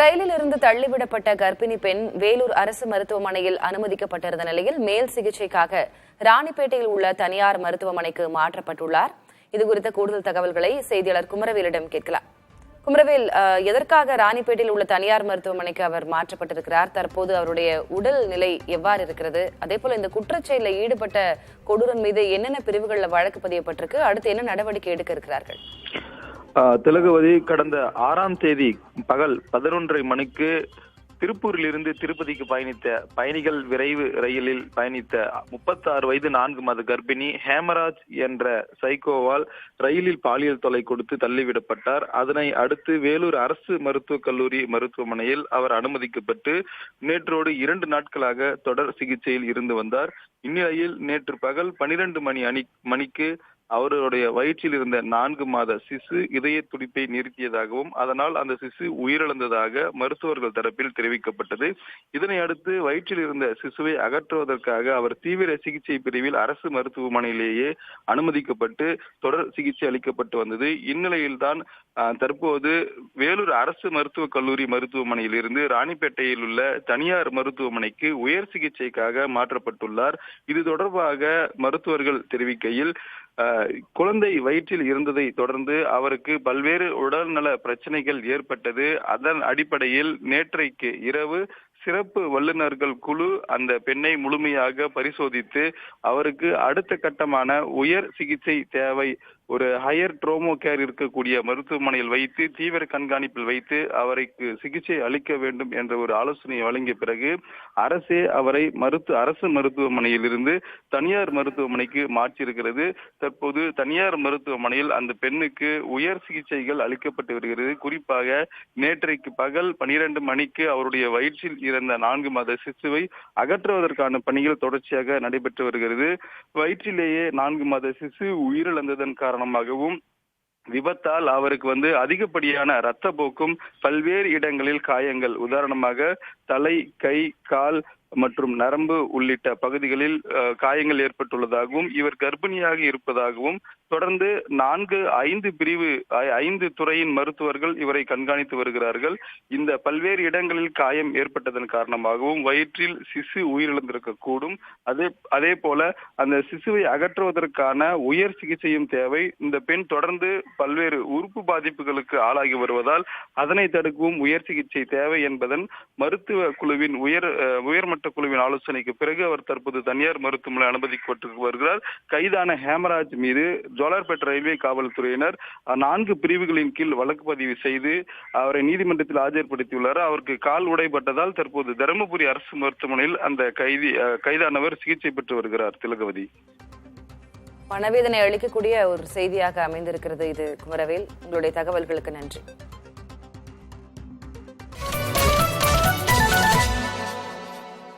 ரயிலில் இருந்து தள்ளிவிடப்பட்ட கர்ப்பிணி பெண் வேலூர் அரசு மருத்துவமனையில் அனுமதிக்கப்பட்டிருந்த நிலையில் மேல் சிகிச்சைக்காக ராணிப்பேட்டையில் உள்ள தனியார் மருத்துவமனைக்கு மாற்றப்பட்டுள்ளார். இதுகுறித்த கூடுதல் தகவல்களை செய்தியாளர் குமரவேலிடம் கேட்கலாம். குமரவேல், எதற்காக ராணிப்பேட்டையில் உள்ள தனியார் மருத்துவமனைக்கு அவர் மாற்றப்பட்டிருக்கிறார்? தற்போது அவருடைய உடல் நிலை எவ்வாறு இருக்கிறது? அதேபோல இந்த குற்றச்செயலில் ஈடுபட்ட கொடூரன் மீது என்னென்ன பிரிவுகளில் வழக்கு பதியப்பட்டிருக்கு? அடுத்து என்ன நடவடிக்கை எடுக்க இருக்கிறார்கள்? திலகவதி, கடந்த 6ஆம் தேதி பகல் 11:30 மணிக்கு திருப்பூரில் இருந்து திருப்பதிக்கு பயணித்த பயணிகள் விரைவு ரயிலில் பயணித்த 36 வயது 4 மாத கர்ப்பிணி ஹேமராஜ் என்ற சைக்கோவால் ரயிலில் பாலியல் தொல்லை கொடுத்து தள்ளிவிடப்பட்டார். அதனை அடுத்து வேலூர் அரசு மருத்துவக் கல்லூரி மருத்துவமனையில் அவர் அனுமதிக்கப்பட்டு நேற்றோடு 2 நாட்களாக தொடர் சிகிச்சையில் இருந்து வந்தார். இந்நிலையில் நேற்று பகல் 12 மணிக்கு அவருடைய வயிற்றில் இருந்த 4 மாத சிசு இதய துடிப்பை நிறுத்தியதாகவும் அதனால் அந்த சிசு உயிரிழந்ததாக மருத்துவர்கள் தரப்பில் தெரிவிக்கப்பட்டது. இதனை அடுத்து வயிற்றில் இருந்த சிசுவை அகற்றுவதற்காக அவர் தீவிர சிகிச்சை பிரிவில் அரசு மருத்துவமனையிலேயே அனுமதிக்கப்பட்டு தொடர் சிகிச்சை அளிக்கப்பட்டு வந்தது. இந்நிலையில்தான் தற்போது வேலூர் அரசு மருத்துவக் கல்லூரி மருத்துவமனையில் இருந்து ராணிப்பேட்டையில் உள்ள தனியார் மருத்துவமனைக்கு உயர் சிகிச்சைக்காக மாற்றப்பட்டுள்ளார். இது தொடர்பாக மருத்துவர்கள் தெரிவிக்கையில், குழந்தை வயிற்றில் இருந்ததை தொடர்ந்து அவருக்கு பல்வேறு உடல்நல பிரச்சனைகள் ஏற்பட்டது. அதன் அடிப்படையில் நேற்றைக்கு இரவு சிறப்பு வல்லுநர்கள் குழு அந்த பெண்ணை முழுமையாக பரிசோதித்து அவருக்கு அடுத்த கட்டமான உயர் சிகிச்சை தேவை, ஒரு ஹையர் ட்ரோமோ கேர் இருக்கக்கூடிய மருத்துவமனையில் வைத்து தீவிர கண்காணிப்பில் வைத்து அவருக்கு சிகிச்சை அளிக்க வேண்டும் என்ற ஒரு ஆலோசனை வழங்கிய பிறகு அரசே அவரை அரசு மருத்துவமனையில் இருந்து தனியார் மருத்துவமனைக்கு மாற்றியிருக்கிறது. தற்போது தனியார் மருத்துவமனையில் அந்த பெண்ணுக்கு உயர் சிகிச்சைகள் அளிக்கப்பட்டு வருகிறது. குறிப்பாக நேற்றைக்கு பகல் 12 மணிக்கு அவருடைய வயிற்றில் இருந்த 4 மாத சிசுவை அகற்றுவதற்கான பணிகள் தொடர்ச்சியாக நடைபெற்று வருகிறது. வயிற்றிலேயே 4 மாத சிசு உயிரிழந்ததன் காரணமாகவும் விபத்தால் அவருக்கு அதிகப்படியான இரத்த போக்கும் பல்வேறு இடங்களில் காயங்கள், உதாரணமாக தலை, கை, கால் மற்றும் நரம்பு உள்ளிட்ட பகுதிகளில் காயங்கள் ஏற்பட்டுள்ளதாகவும் இவர் கர்ப்பிணியாக இருப்பதாகவும் தொடர்ந்து 5 துறையின் மருத்துவர்கள் இவரை கண்காணித்து வருகிறார்கள். இந்த பல்வேறு இடங்களில் காயம் ஏற்பட்டதன் காரணமாகவும் வயிற்றில் சிசு உயிரிழந்திருக்க கூடும். அதே போல அந்த சிசுவை அகற்றுவதற்கான உயர் சிகிச்சையும் தேவை. இந்த பெண் தொடர்ந்து பல்வேறு உறுப்பு பாதிப்புகளுக்கு ஆளாகி வருவதால் அதனை தடுக்கவும் உயர் சிகிச்சை தேவை என்பதன் மருத்துவ குழுவின் உயர்மட்ட குழுவின் ஆலோசனைக்கு பிறகு அவர் தற்போது தனியார் மருத்துவமனை அனுமதிக்கப்பட்டு வருகிறார். கைதான ஹேமராஜ் மீது ஜோலார்பேட் ரயில்வே காவல்துறையினர் 4 பிரிவுகளின் கீழ் வழக்கு பதிவு செய்து அவரை நீதிமன்றத்தில் ஆஜர்படுத்தியுள்ளார். அவருக்கு கால் உடைப்பட்டதால் தற்போது தருமபுரி அரசு மருத்துவமனையில் அந்த கைதானவர் சிகிச்சை பெற்று வருகிறார். திலகவதி, மனவேதனை அளிக்கக்கூடிய ஒரு செய்தியாக அமைந்திருக்கிறது இது. குமரவேல், உங்களுடைய தகவல்களுக்கு நன்றி.